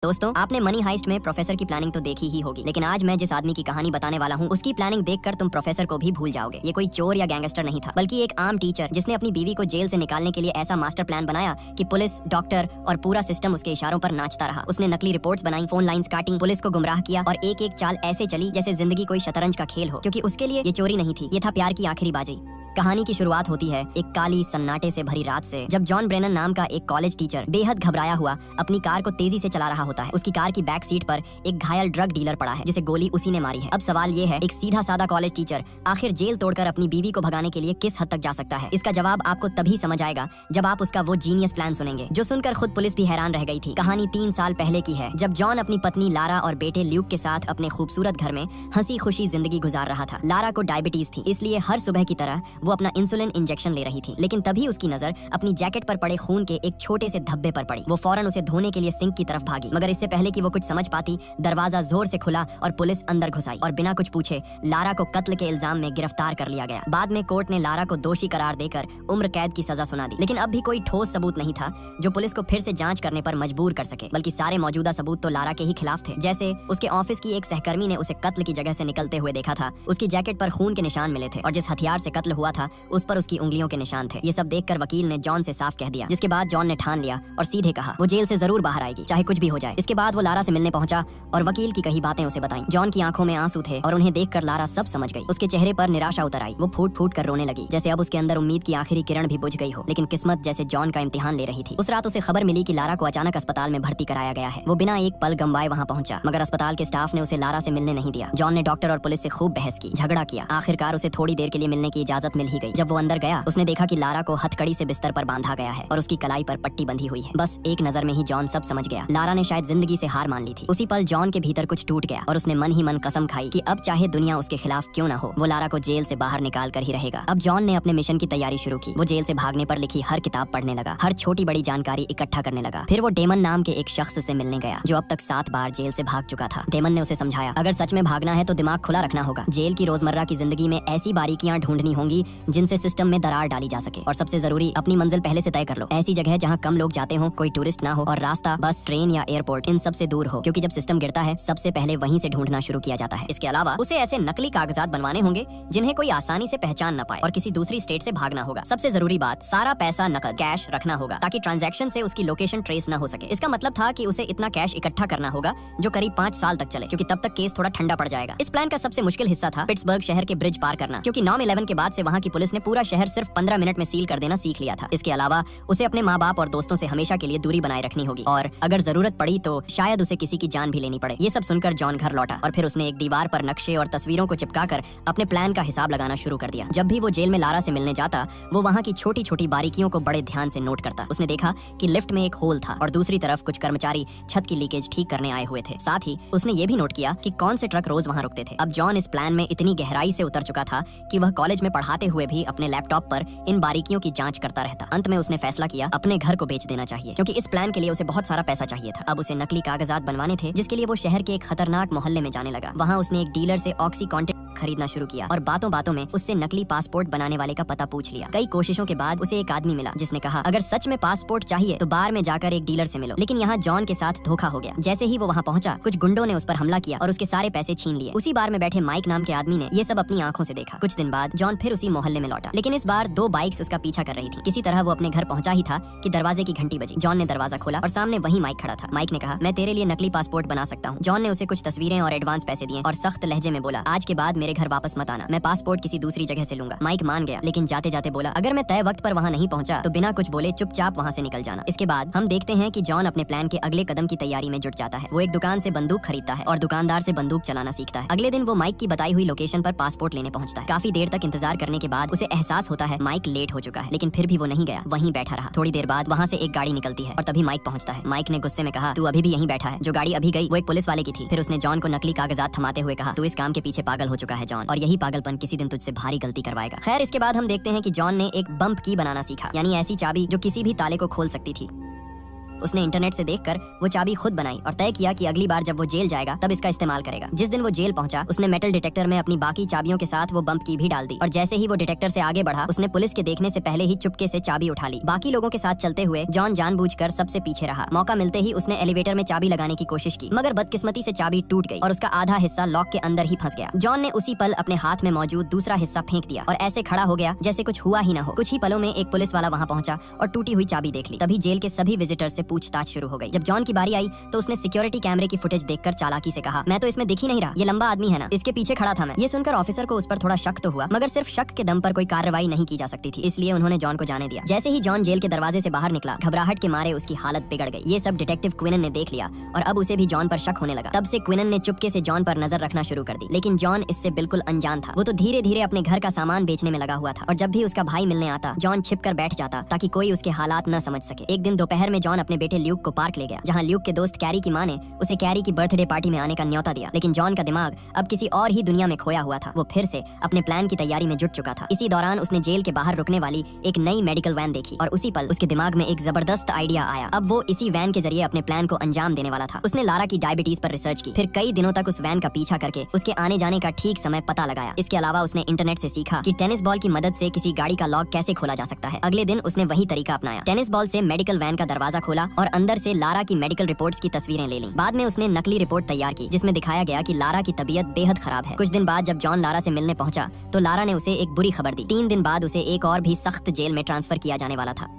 दोस्तों, आपने money heist में प्रोफेसर की प्लानिंग तो देखी ही होगी, लेकिन आज मैं जिस आदमी की कहानी बताने वाला हूँ उसकी प्लानिंग देखकर तुम प्रोफेसर को भी भूल जाओगे। ये कोई चोर या गैंगस्टर नहीं था, बल्कि एक आम टीचर जिसने अपनी बीवी को जेल से निकालने के लिए ऐसा मास्टर प्लान बनाया कि पुलिस, डॉक्टर और पूरा सिस्टम उसके इशारों पर नाचता रहा। उसने नकली रिपोर्ट्स बनाई, फोन लाइंस काटी, पुलिस को गुमराह किया और एक एक चाल ऐसे चली जैसे जिंदगी कोई शतरंज का खेल हो, क्योंकि उसके लिए ये चोरी नहीं थी, ये था प्यार की आखिरी बाजी। कहानी की शुरुआत होती है एक काली सन्नाटे से भरी रात से, जब जॉन ब्रेनन नाम का एक कॉलेज टीचर बेहद घबराया हुआ अपनी कार को तेजी से चला रहा होता है। उसकी कार की बैक सीट पर एक घायल ड्रग डीलर पड़ा है जिसे गोली उसी ने मारी है। अब सवाल ये है, एक सीधा साधा कॉलेज टीचर आखिर जेल तोड़कर अपनी बीवी को भगाने के लिए किस हद तक जा सकता है? इसका जवाब आपको तभी समझ आएगा जब आप उसका वो जीनियस प्लान सुनेंगे, जो सुनकर खुद पुलिस भी हैरान रह गई थी। कहानी 3 साल पहले की है, जब जॉन अपनी पत्नी लारा और बेटे ल्यूक के साथ अपने खूबसूरत घर में हंसी खुशी जिंदगी गुजार रहा था। लारा को डायबिटीज थी, इसलिए हर सुबह की तरह वो अपना इंसुलिन इंजेक्शन ले रही थी, लेकिन तभी उसकी नजर अपनी जैकेट पर पड़े खून के एक छोटे से धब्बे पर पड़ी। वो फौरन उसे धोने के लिए सिंक की तरफ भागी, मगर इससे पहले कि वो कुछ समझ पाती, दरवाजा जोर से खुला और पुलिस अंदर घुस आई और बिना कुछ पूछे लारा को कत्ल के इल्जाम में गिरफ्तार कर लिया गया। बाद में कोर्ट ने लारा को दोषी करार देकर उम्र कैद की सजा सुना दी, लेकिन अब भी कोई ठोस सबूत नहीं था जो पुलिस को फिर से जांच करने पर मजबूर कर सके, बल्कि सारे मौजूदा सबूत तो लारा के ही खिलाफ थे। जैसे उसके ऑफिस की एक सहकर्मी ने उसे कत्ल की जगह से निकलते हुए देखा था, उसकी जैकेट पर खून के निशान मिले थे और जिस हथियार से कत्ल हुआ था उस पर उसकी उंगलियों के निशान थे। ये सब देखकर वकील ने जॉन से साफ कह दिया, जिसके बाद जॉन ने ठान लिया और सीधे कहा वो जेल से जरूर बाहर आएगी, चाहे कुछ भी हो जाए। इसके बाद वो लारा से मिलने पहुंचा और वकील की कही बातें उसे बताई। जॉन की आंखों में आंसू थे और उन्हें देखकर लारा सब समझ गई। उसके चेहरे पर निराशा उतर आई, वो फूट फूट कर रोने लगी, जैसे अब उसके अंदर उम्मीद की आखिरी किरण भी बुझ गई हो। लेकिन किस्मत जैसे जॉन का इम्तिहान ले रही थी। उस रात उसे खबर मिली कि लारा को अचानक अस्पताल में भर्ती कराया गया है। वो बिना एक पल गंवाए वहाँ पहुंचा, मगर अस्पताल के स्टाफ ने उसे लारा से मिलने नहीं दिया। जॉन ने डॉक्टर और पुलिस से खूब बहस की, झगड़ा किया, आखिरकार उसे थोड़ी देर के लिए मिलने की इजाजत मिल ही गई। जब वो अंदर गया, उसने देखा कि लारा को हथकड़ी से बिस्तर पर बांधा गया है और उसकी कलाई पर पट्टी बंधी हुई है। बस एक नजर में ही जॉन सब समझ गया, लारा ने शायद जिंदगी से हार मान ली थी। उसी पल जॉन के भीतर कुछ टूट गया और उसने मन ही मन कसम खाई कि अब चाहे दुनिया उसके खिलाफ क्यों ना हो, वो लारा को जेल से बाहर निकाल कर ही रहेगा। अब जॉन ने अपने मिशन की तैयारी शुरू की। वो जेल से भागने पर लिखी हर किताब पढ़ने लगा, हर छोटी बड़ी जानकारी इकट्ठा करने लगा। फिर वो डेमन नाम के एक शख्स से मिलने गया जो अब तक 7 बार जेल से भाग चुका था। डेमन ने उसे समझाया, अगर सच में भागना है तो दिमाग खुला रखना होगा। जेल की रोजमर्रा की जिंदगी में ऐसी बारीकियां ढूंढनी होंगी जिनसे सिस्टम में दरार डाली जा सके, और सबसे जरूरी अपनी मंजिल पहले से तय कर लो। ऐसी जगह जहाँ कम लोग जाते हो, कोई टूरिस्ट ना हो और रास्ता बस, ट्रेन या एयरपोर्ट इन सब से दूर हो, क्योंकि जब सिस्टम गिरता है सबसे पहले वहीं से ढूंढना शुरू किया जाता है। इसके अलावा उसे ऐसे नकली कागजात बनवाने होंगे जिन्हें कोई आसानी से पहचान न पाए, और किसी दूसरी स्टेट से भागना होगा। सबसे जरूरी बात, सारा पैसा नकद कैश रखना होगा ताकि ट्रांजैक्शन से उसकी लोकेशन ट्रेस न हो सके। इसका मतलब था कि उसे इतना कैश इकट्ठा करना होगा जो करीब 5 साल तक चले, क्योंकि तब तक केस थोड़ा ठंडा पड़ जाएगा। इस प्लान का सबसे मुश्किल हिस्सा था पिट्सबर्ग शहर के ब्रिज पार करना, क्योंकि 9/11 के बाद से वहाँ की पुलिस ने पूरा शहर सिर्फ 15 मिनट में सील कर देना सीख लिया था। इसके अलावा उसे अपने माँ बाप और दोस्तों से हमेशा के लिए दूरी बनाए रखनी होगी, और अगर जरूरत पड़ी तो शायद उसे किसी की जान भी लेनी पड़े। ये सब सुनकर जॉन घर लौटा और फिर उसने एक दीवार पर नक्शे और तस्वीरों को चिपकाकर अपने प्लान का हिसाब लगाना शुरू कर दिया। जब भी वो जेल में लारा से मिलने जाता, वो वहाँ की छोटी छोटी बारीकियों को बड़े ध्यान से नोट करता। उसने देखा कि लिफ्ट में एक होल था और दूसरी तरफ कुछ कर्मचारी छत की लीकेज ठीक करने आए हुए थे। साथ ही उसने ये भी नोट किया कि कौन से ट्रक रोज वहाँ रुकते थे। अब जॉन इस प्लान में इतनी गहराई से उतर चुका था कि वह कॉलेज में पढ़ाते हुए भी अपने लैपटॉप पर इन बारीकियों की जांच करता रहता। अंत में उसने फैसला किया अपने घर को बेच देना चाहिए, क्योंकि इस प्लान के लिए उसे बहुत सारा पैसा चाहिए था। अब उसे नकली कागजात बनवाने थे, जिसके लिए वो शहर के एक खतरनाक मोहल्ले में जाने लगा। वहाँ उसने एक डीलर से ऑक्सीकॉन्टिन खरीदना शुरू किया और बातों बातों में उससे नकली पासपोर्ट बनाने वाले का पता पूछ लिया। कई कोशिशों के बाद उसे एक आदमी मिला जिसने कहा, अगर सच में पासपोर्ट चाहिए तो बार में जाकर एक डीलर से मिलो। लेकिन यहाँ जॉन के साथ धोखा हो गया। जैसे ही वो वहाँ पहुंचा, कुछ गुंडों ने उस पर हमला किया और उसके सारे पैसे छीन लिए। उसी बार में बैठे माइक नाम के आदमी ने ये सब अपनी आंखों से देखा। कुछ दिन बाद जॉन फिर उसी मोहल्ले में लौटा, लेकिन इस बार 2 बाइक्स उसका पीछा कर रही थी। किसी तरह वो अपने घर पहुंचा ही था कि दरवाजे की घंटी बजी। जॉन ने दरवाजा खोला और सामने वही माइक खड़ा था। माइक ने कहा, मैं तेरे लिए नकली पासपोर्ट बना सकता हूँ। जॉन ने उसे कुछ तस्वीरें और एडवांस पैसे दिए और सख्त लहजे में बोला, आज के बाद मेरे घर वापस मत आना, मैं पासपोर्ट किसी दूसरी जगह से लूंगा। माइक मान गया, लेकिन जाते जाते बोला, अगर मैं तय वक्त पर वहाँ नहीं पहुंचा तो बिना कुछ बोले चुपचाप वहाँ से निकल जाना। इसके बाद हम देखते हैं कि जॉन अपने प्लान के अगले कदम की तैयारी में जुट जाता है। वो एक दुकान से बंदूक खरीदता है और दुकानदार से बंदूक चलाना सीखता है। अगले दिन वो माइक की बताई हुई लोकेशन पर पासपोर्ट लेने पहुंचता है। काफी देर तक इंतजार करने के बाद उसे एहसास होता है माइक लेट हो चुका है, लेकिन फिर भी वो नहीं गया, वहीं बैठा रहा। थोड़ी देर बाद वहाँ से एक गाड़ी निकलती है और तभी माइक पहुंचता है। माइक ने गुस्से में कहा, तू अभी भी यहीं बैठा है, जो गाड़ी अभी गई वो एक पुलिस वाले की थी। फिर उसने जॉन को नकली कागजात थमाते हुए कहा, तू इस काम के पीछे पागल हो चुका है जॉन, और यही पागलपन किसी दिन तुझसे भारी गलती करवाएगा। खैर, इसके बाद हम देखते हैं कि जॉन ने एक बम्प की बनाना सीखा, यानी ऐसी चाबी जो किसी भी ताले को खोल सकती थी। उसने इंटरनेट से देखकर वो चाबी खुद बनाई और तय किया कि अगली बार जब वो जेल जाएगा तब इसका इस्तेमाल करेगा। जिस दिन वो जेल पहुंचा उसने मेटल डिटेक्टर में अपनी बाकी चाबियों के साथ वो बम्प की भी डाल दी और जैसे ही वो डिटेक्टर से आगे बढ़ा उसने पुलिस के देखने से पहले ही चुपके से चाबी उठा ली। बाकी लोगों के साथ चलते हुए जॉन जानबूझकर सबसे पीछे रहा। मौका मिलते ही उसने एलिवेटर में चाबी लगाने की कोशिश की मगर बदकिस्मती से चाबी टूट गई और उसका आधा हिस्सा लॉक के अंदर ही फंस गया। जॉन ने उसी पल अपने हाथ में मौजूद दूसरा हिस्सा फेंक दिया और ऐसे खड़ा हो गया जैसे कुछ हुआ ही ना हो। कुछ ही पलों में एक पुलिस वाला वहां पहुंचा और टूटी हुई चाबी देख ली। तभी जेल के सभी विजिटर से पूछताछ शुरू हो गई। जब जॉन की बारी आई तो उसने सिक्योरिटी कैमरे की फुटेज देखकर चालाकी से कहा, मैं तो इसमें दिख ही नहीं रहा, ये लंबा आदमी है ना, इसके पीछे खड़ा था मैं। ये सुनकर ऑफिसर को उस पर थोड़ा शक तो हुआ मगर सिर्फ शक के दम पर कोई कार्रवाई नहीं की जा सकती थी, इसलिए उन्होंने जॉन को जाने दिया। जैसे ही जॉन जेल के दरवाजे से बाहर निकला घबराहट के मारे उसकी हालत बिगड़ गई। ये सब डिटेक्टिव क्विनन ने देख लिया और अब उसे भी जॉन पर शक होने लगा। तब से क्विनन ने चुपके से जॉन पर नजर रखना शुरू कर दी, लेकिन जॉन इससे बिल्कुल अनजान था। वो तो धीरे धीरे अपने घर का सामान बेचने में लगा हुआ था और जब भी उसका भाई मिलने आता जॉन छिप कर बैठ जाता ताकि कोई उसके हालात न समझ सके। एक दिन दोपहर में जॉन अपने बेटे ल्यूक को पार्क ले गया जहाँ ल्यूक के दोस्त कैरी की माँ ने उसे कैरी की बर्थडे पार्टी में आने का न्योता दिया, लेकिन जॉन का दिमाग अब किसी और ही दुनिया में खोया हुआ था। वो फिर से अपने प्लान की तैयारी में जुट चुका था। इसी दौरान उसने जेल के बाहर रुकने वाली एक नई मेडिकल वैन देखी और उसी पल उसके दिमाग में एक जबरदस्त आइडिया आया। अब वो इसी वैन के जरिए अपने प्लान को अंजाम देने वाला था। उसने लारा की डायबिटीज पर रिसर्च की, फिर कई दिनों तक उस वैन का पीछा करके उसके आने जाने का ठीक समय पता लगाया। इसके अलावा उसने इंटरनेट से सीखा कि टेनिस बॉल की मदद से किसी गाड़ी का लॉक कैसे खोला जा सकता है। अगले दिन उसने वही तरीका अपनाया। टेनिस बॉल से मेडिकल वैन का दरवाजा खोला और अंदर से लारा की मेडिकल रिपोर्ट्स की तस्वीरें ले ली। बाद में उसने नकली रिपोर्ट तैयार की जिसमें दिखाया गया कि लारा की तबीयत बेहद खराब है। कुछ दिन बाद जब जॉन लारा से मिलने पहुंचा तो लारा ने उसे एक बुरी खबर दी। 3 दिन बाद उसे एक और भी सख्त जेल में ट्रांसफर किया जाने वाला था।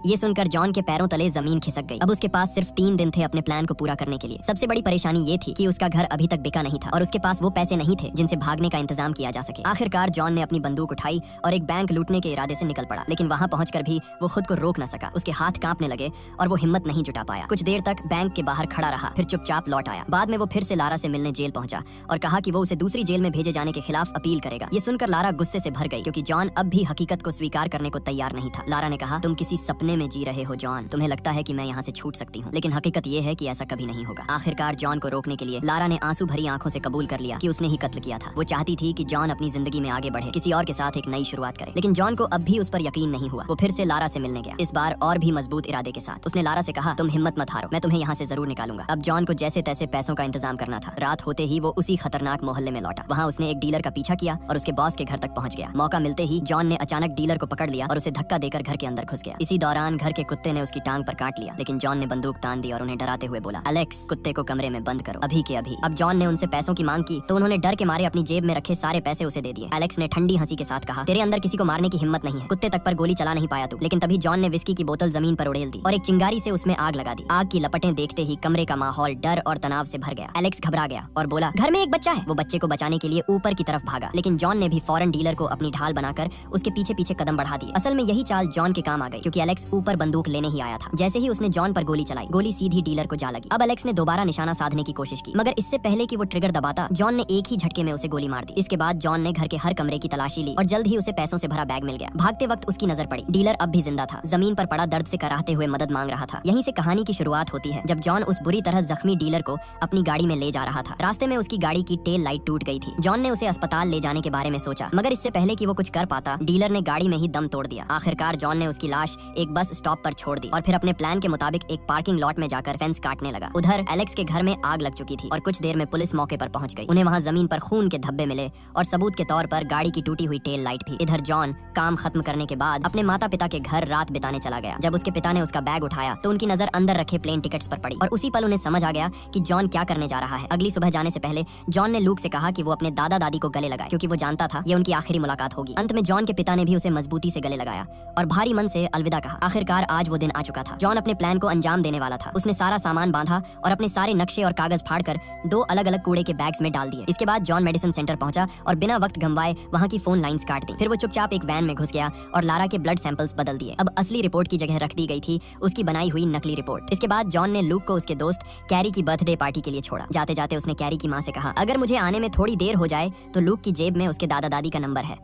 ये सुनकर जॉन के पैरों तले जमीन खिसक गई। अब उसके पास सिर्फ 3 दिन थे अपने प्लान को पूरा करने के लिए। सबसे बड़ी परेशानी ये थी कि उसका घर अभी तक बिका नहीं था और उसके पास वो पैसे नहीं थे जिनसे भागने का इंतजाम किया जा सके। आखिरकार जॉन ने अपनी बंदूक उठाई और एक बैंक लूटने के इरादे से निकल पड़ा, लेकिन वहां पहुंचकर भी वो खुद को रोक न सका। उसके हाथ कांपने लगे और वो हिम्मत नहीं जुटा पाया। कुछ देर तक बैंक के बाहर खड़ा रहा, फिर चुपचाप लौट आया। बाद में वो फिर से लारा से मिलने जेल पहुंचा और कहा कि वो उसे दूसरी जेल में भेजे जाने के खिलाफ अपील करेगा। ये सुनकर लारा गुस्से से भर गई क्योंकि जॉन अब भी हकीकत को स्वीकार करने को तैयार नहीं था। लारा ने कहा, तुम किसी सपने में जी रहे हो जॉन, तुम्हें लगता है कि मैं यहाँ से छूट सकती हूँ, लेकिन हकीकत ये है कि ऐसा कभी नहीं होगा। आखिरकार जॉन को रोकने के लिए लारा ने आंसू भरी आंखों से कबूल कर लिया कि उसने ही कत्ल किया था। वो चाहती थी कि जॉन अपनी जिंदगी में आगे बढ़े, किसी और के साथ एक नई शुरुआत करे, लेकिन जॉन को अब भी उस पर यकीन नहीं हुआ। वो फिर से लारा से मिलने गया, इस बार और भी मजबूत इरादे के साथ। उसने लारा से कहा, तुम हिम्मत मत हारो, मैं तुम्हें यहाँ से जरूर निकालूंगा। अब जॉन को जैसे तैसे पैसों का इंतजाम करना था। रात होते ही वो उसी खतरनाक मोहल्ले में लौटा। वहाँ उसने एक डीलर का पीछा किया और उसके बॉस के घर तक पहुंच गया। मौका मिलते ही जॉन ने अचानक डीलर को पकड़ लिया और उसे धक्का देकर घर के अंदर घुस गया। इसी दौरान घर के कुत्ते ने उसकी टांग पर काट लिया, लेकिन जॉन ने बंदूक तान दी और उन्हें डराते हुए बोला, एलेक्स, कुत्ते को कमरे में बंद करो, अभी के अभी। अब जॉन ने उनसे पैसों की मांग की तो उन्होंने डर के मारे अपनी जेब में रखे सारे पैसे उसे दे दिए। एलेक्स ने ठंडी हंसी के साथ कहा, तेरे अंदर किसी को मारने की हिम्मत नहीं है, कुत्ते तक पर गोली चला नहीं पाया तू। लेकिन तभी जॉन ने विस्की की बोतल जमीन पर उड़ेल दी और एक चिंगारी से उसमें आग लगा दी। आग की लपटें देखते ही कमरे का माहौल डर और तनाव से भर गया। एलेक्स घबरा गया और बोला, घर में एक बच्चा है। वो बच्चे को बचाने के लिए ऊपर की तरफ भागा, लेकिन जॉन ने भी फौरन डीलर को अपनी ढाल बनाकर उसके पीछे पीछे कदम बढ़ा दिए। असल में यही चाल जॉन के काम आ गई क्योंकि एलेक्स ऊपर बंदूक लेने ही आया था। जैसे ही उसने जॉन पर गोली चलाई, गोली सीधी डीलर को जा लगी। अब एलेक्स ने दोबारा निशाना साधने की कोशिश की, मगर इससे पहले कि वो ट्रिगर दबाता जॉन ने एक ही झटके में उसे गोली मार दी। इसके बाद जॉन ने घर के हर कमरे की तलाशी ली और जल्द ही उसे पैसों से भरा बैग मिल गया। भागते वक्त उसकी नजर पड़ी, डीलर अब भी जिंदा था, जमीन पर पड़ा दर्द से कराहते हुए मदद मांग रहा था। यहीं से कहानी की शुरुआत होती है जब जॉन उस बुरी तरह जख्मी डीलर को अपनी गाड़ी में ले जा रहा था। रास्ते में उसकी गाड़ी की टेल लाइट टूट गई थी। जॉन ने उसे अस्पताल ले जाने के बारे में सोचा, मगर इससे पहले कि वो कुछ कर पाता डीलर ने गाड़ी में ही दम तोड़ दिया। आखिरकार जॉन ने उसकी लाश एक बस स्टॉप पर छोड़ दी और फिर अपने प्लान के मुताबिक एक पार्किंग लॉट में जाकर फेंस काटने लगा। उधर एलेक्स के घर में आग लग चुकी थी और कुछ देर में पुलिस मौके पर पहुंच गई। उन्हें वहां जमीन पर खून के धब्बे मिले और सबूत के तौर पर गाड़ी की टूटी हुई टेल लाइट भी। इधर जॉन काम खत्म करने के बाद अपने माता पिता के घर रात बिताने चला गया। जब उसके पिता ने उसका बैग उठाया तो उनकी नजर अंदर रखे प्लेन टिकट्स पर पड़ी और उसी पल उन्हें समझ आ गया कि जॉन क्या करने जा रहा है। अगली सुबह जाने से पहले जॉन ने लूक से कहा कि वो अपने दादा दादी को गले लगाए क्योंकि वो जानता था ये उनकी आखिरी मुलाकात होगी। अंत में जॉन के पिता ने भी उसे मजबूती से गले लगाया और भारी मन से अलविदा कहा। आखिरकार आज वो दिन आ चुका था। जॉन अपने प्लान को अंजाम देने वाला था। उसने सारा सामान बांधा और अपने सारे नक्शे और कागज फाड़कर 2 अलग-अलग कूड़े के बैग्स में डाल दिए। इसके बाद जॉन मेडिसिन सेंटर पहुंचा और बिना वक्त गंवाए वहां की फोन लाइंस काट दी। फिर वो चुपचाप एक वैन में घुस गया और लारा के ब्लड सैंपल्स बदल दिए। अब असली रिपोर्ट की जगह रख दी गई थी उसकी बनाई हुई नकली रिपोर्ट। इसके बाद जॉन ने लूक को उसके दोस्त कैरी की बर्थडे पार्टी के लिए छोड़ा। जाते जाते उसने कैरी की माँ से कहा, अगर मुझे आने में थोड़ी देर हो जाए तो लूक की जेब में उसके दादा दादी का नंबर है।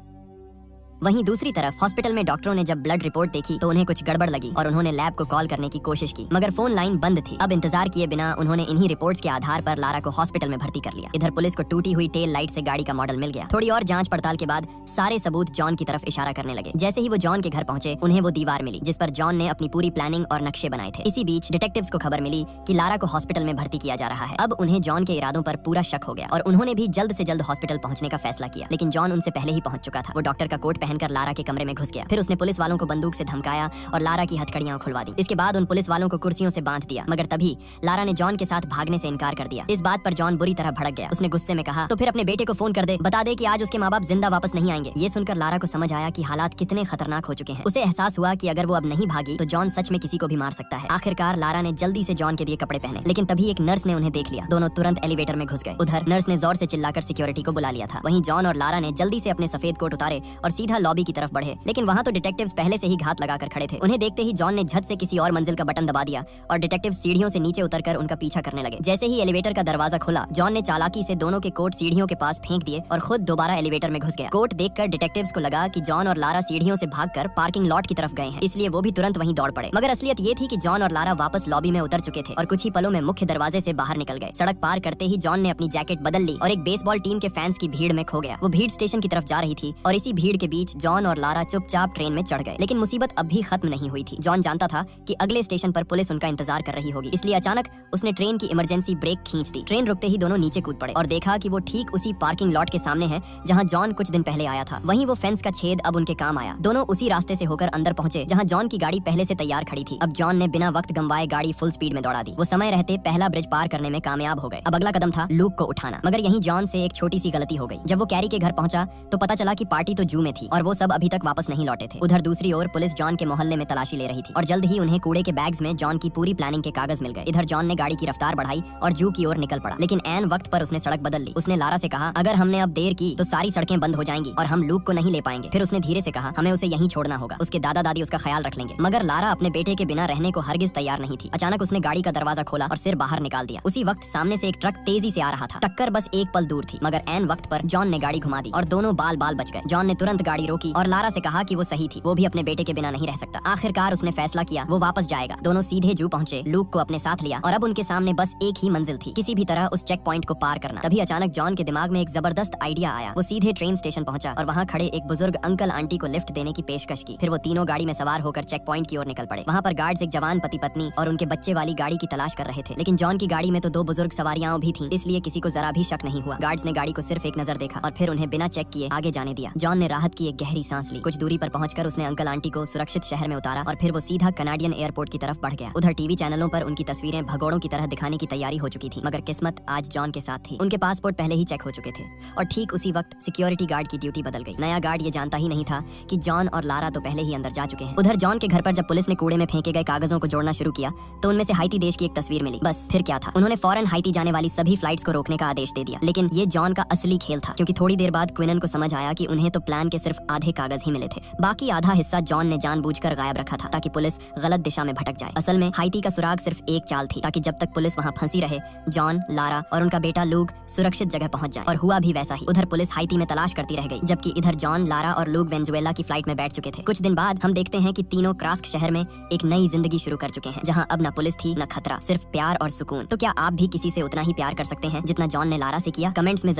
वहीं दूसरी तरफ हॉस्पिटल में डॉक्टरों ने जब ब्लड रिपोर्ट देखी तो उन्हें कुछ गड़बड़ लगी और उन्होंने लैब को कॉल करने की कोशिश की, मगर फोन लाइन बंद थी। अब इंतजार किए बिना उन्होंने इन्हीं रिपोर्ट्स के आधार पर लारा को हॉस्पिटल में भर्ती कर लिया। इधर पुलिस को टूटी हुई टेल लाइट से गाड़ी का मॉडल मिल गया। थोड़ी और जांच पड़ताल के बाद सारे सबूत जॉन की तरफ इशारा करने लगे। जैसे ही वो जॉन के घर पहुंचे, उन्हें वो दीवार मिली जिस पर जॉन ने अपनी पूरी प्लानिंग और नक्शे बनाए थे। इसी बीच डिटेक्टिव्स को खबर मिली कि लारा को हॉस्पिटल में भर्ती किया जा रहा है। अब उन्हें जॉन के इरादों पर पूरा शक हो गया और उन्होंने भी जल्द से जल्द हॉस्पिटल पहुंचने का फैसला किया। लेकिन जॉन उनसे पहले ही पहुंच चुका था। वो डॉक्टर का कोट पहनकर लारा के कमरे में घुस गया। फिर उसने पुलिस वालों को बंदूक से धमकाया और लारा की हथकड़ियां खुलवा दी। इसके बाद उन पुलिस वालों को कुर्सियों से बांध दिया, मगर तभी लारा ने जॉन के साथ भागने से इनकार कर दिया। इस बात पर जॉन बुरी तरह भड़क गया। उसने गुस्से में कहा, तो फिर अपने बेटे को फोन कर दे, बता दे कि आज उसके माँ बाप जिंदा वापस नहीं आएंगे। ये सुनकर लारा को समझ आया कि हालात कितने खतरनाक हो चुके हैं। उसे एहसास हुआ कि अगर वो अब नहीं भागी तो जॉन सच में किसी को भी मार सकता है। आखिरकार लारा ने जल्दी से जॉन के दिए कपड़े पहने, लेकिन तभी एक नर्स ने उन्हें देख लिया। दोनों तुरंत एलिवेटर में घुस गए। उधर नर्स ने जोर से चिल्लाकर सिक्योरिटी को बुला लिया था। वहीं जॉन और लारा ने जल्दी से अपने सफेद कोट उतारे और सीधा लॉबी की तरफ बढ़े, लेकिन वहाँ तो डिटेक्टिव्स पहले से ही घात लगाकर खड़े थे। उन्हें देखते ही जॉन ने झट से किसी और मंजिल का बटन दबा दिया और डिटेक्टिव सीढ़ियों से नीचे उतरकर उनका पीछा करने लगे। जैसे ही एलिवेटर का दरवाजा खुला, जॉन ने चालाकी से दोनों के कोट सीढ़ियों के पास फेंक दिए और खुद दोबारा एलिवेटर में घुस गया। कोट देखकर डिटेक्टिव्स को लगा कि जॉन और लारा सीढ़ियों से भागकर पार्किंग लॉट की तरफ गए हैं, इसलिए वो भी तुरंत वहीं दौड़ पड़े। मगर असलियत ये थी कि जॉन और लारा वापस लॉबी में उतर चुके थे और कुछ ही पलों में मुख्य दरवाजे से बाहर निकल गए। सड़क पार करते ही जॉन ने अपनी जैकेट बदल ली और एक बेसबॉल टीम के फैंस की भीड़ में खो गया। वो भीड़ स्टेशन की तरफ जा रही थी और इसी भीड़ के बीच जॉन और लारा चुपचाप ट्रेन में चढ़ गए। लेकिन मुसीबत अब भी खत्म नहीं हुई थी। जॉन जानता था कि अगले स्टेशन पर पुलिस उनका इंतजार कर रही होगी, इसलिए अचानक उसने ट्रेन की इमरजेंसी ब्रेक खींच दी। ट्रेन रुकते ही दोनों नीचे कूद पड़े और देखा कि वो ठीक उसी पार्किंग लॉट के सामने है जहां जॉन कुछ दिन पहले आया था। वहीं वो फेंस का छेद अब उनके काम आया। दोनों उसी रास्ते से होकर अंदर पहुंचे जहां जॉन की गाड़ी पहले से तैयार खड़ी थी। अब जॉन ने बिना वक्त गंवाए गाड़ी फुल स्पीड में दौड़ा दी। वो समय रहते पहला ब्रिज पार करने में कामयाब हो गए। अब अगला कदम था लूक को उठाना, मगर यहीं जॉन से एक छोटी सी गलती हो गई। जब वो कैरी के घर पहुंचा तो पता चला कि पार्टी तो जू में थी और वो सब अभी तक वापस नहीं लौटे थे। उधर दूसरी ओर पुलिस जॉन के मोहल्ले में तलाशी ले रही थी और जल्द ही उन्हें कूड़े के बैग्स में जॉन की पूरी प्लानिंग के कागज मिल गए। इधर जॉन ने गाड़ी की रफ्तार बढ़ाई और जू की ओर निकल पड़ा, लेकिन ऐन वक्त पर उसने सड़क बदल ली। उसने लारा से कहा, अगर हमने अब देर की तो सारी सड़कें बंद हो जाएंगी और हम लूक को नहीं ले पाएंगे। फिर उसने धीरे से कहा, हमें उसे यहीं छोड़ना होगा, उसके दादा दादी उसका ख्याल रख लेंगे। मगर लारा अपने बेटे के बिना रहने को हरगिज तैयार नहीं थी। अचानक उसने गाड़ी का दरवाजा खोला और सिर बाहर निकाल दिया। उसी वक्त सामने से एक ट्रक तेजी से आ रहा था। टक्कर बस एक पल दूर थी, मगर ऐन वक्त पर जॉन ने गाड़ी घुमा दी और दोनों बाल बाल बच गए। जॉन ने तुरंत गाड़ी रोकी और लारा से कहा कि वो सही थी, वो भी अपने बेटे के बिना नहीं रह सकता। आखिरकार उसने फैसला किया, वो वापस जाएगा। दोनों सीधे जू पहुंचे, लूक को अपने साथ लिया और अब उनके सामने बस एक ही मंजिल थी, किसी भी तरह उस चेक पॉइंट को पार करना। तभी अचानक जॉन के दिमाग में एक जबरदस्त आइडिया आया। वो सीधे ट्रेन स्टेशन पहुंचा और वहां खड़े एक बुजुर्ग अंकल आंटी को लिफ्ट देने की पेशकश की। फिर वो तीनों गाड़ी में सवार होकर चेक पॉइंट की ओर निकल पड़े। वहां पर गार्ड्स एक जवान पति पत्नी और उनके बच्चे वाली गाड़ी की तलाश कर रहे थे, लेकिन जॉन की गाड़ी में तो 2 बुजुर्ग सवारियां भी थीं, इसलिए किसी को जरा भी शक नहीं हुआ। गार्ड्स ने गाड़ी को सिर्फ एक नजर देखा और फिर उन्हें बिना चेक किए आगे जाने दिया। जॉन ने राहत की एक गहरी सांस ली। कुछ दूरी पर पहुंचकर उसने अंकल आंटी को सुरक्षित शहर में उतारा और फिर वो सीधा कनाडियन एयरपोर्ट की तरफ बढ़ गया। उधर टीवी चैनलों पर उनकी तस्वीरें भगोड़ों की तरह दिखाने की तैयारी हो चुकी थी, मगर किस्मत आज जॉन के साथ थी। उनके पासपोर्ट पहले ही चेक हो चुके थे और ठीक उसी वक्त सिक्योरिटी गार्ड की ड्यूटी बदल गई। नया गार्ड ये जानता ही नहीं था कि जॉन और लारा तो पहले ही अंदर जा चुके हैं। उधर जॉन के घर पर जब पुलिस ने कूड़े में फेंके गए कागजों को जोड़ना शुरू किया तो उनमें से हाइती देश की एक तस्वीर मिली। बस फिर क्या था, उन्होंने फौरन हाइती जाने वाली सभी फ्लाइट्स को रोकने का आदेश दे दिया। लेकिन ये जॉन का असली खेल था, क्योंकि थोड़ी देर बाद क्विनन को समझ आया कि उन्हें तो प्लान के सिर्फ आधे कागज ही मिले थे। बाकी आधा हिस्सा जॉन ने जानबूझकर गायब रखा था ताकि पुलिस गलत दिशा में भटक जाए। असल में हाइती का सुराग सिर्फ एक चाल थी, ताकि जब तक पुलिस वहां फंसी रहे जॉन, लारा और उनका बेटा लूक सुरक्षित जगह पहुंच जाए। और हुआ भी वैसा ही। उधर पुलिस हाइती में तलाश करती रह गई, जबकि इधर जॉन, लारा और लूक वेनेजुएला की फ्लाइट में बैठ चुके थे। कुछ दिन बाद हम देखते हैं कि तीनों क्रास्क शहर में एक नई जिंदगी शुरू कर चुके हैं, जहां अब न पुलिस थी न खतरा, सिर्फ प्यार और सुकून। तो क्या आप भी किसी से उतना ही प्यार कर सकते हैं जितना जॉन ने लारा से किया? कमेंट्स में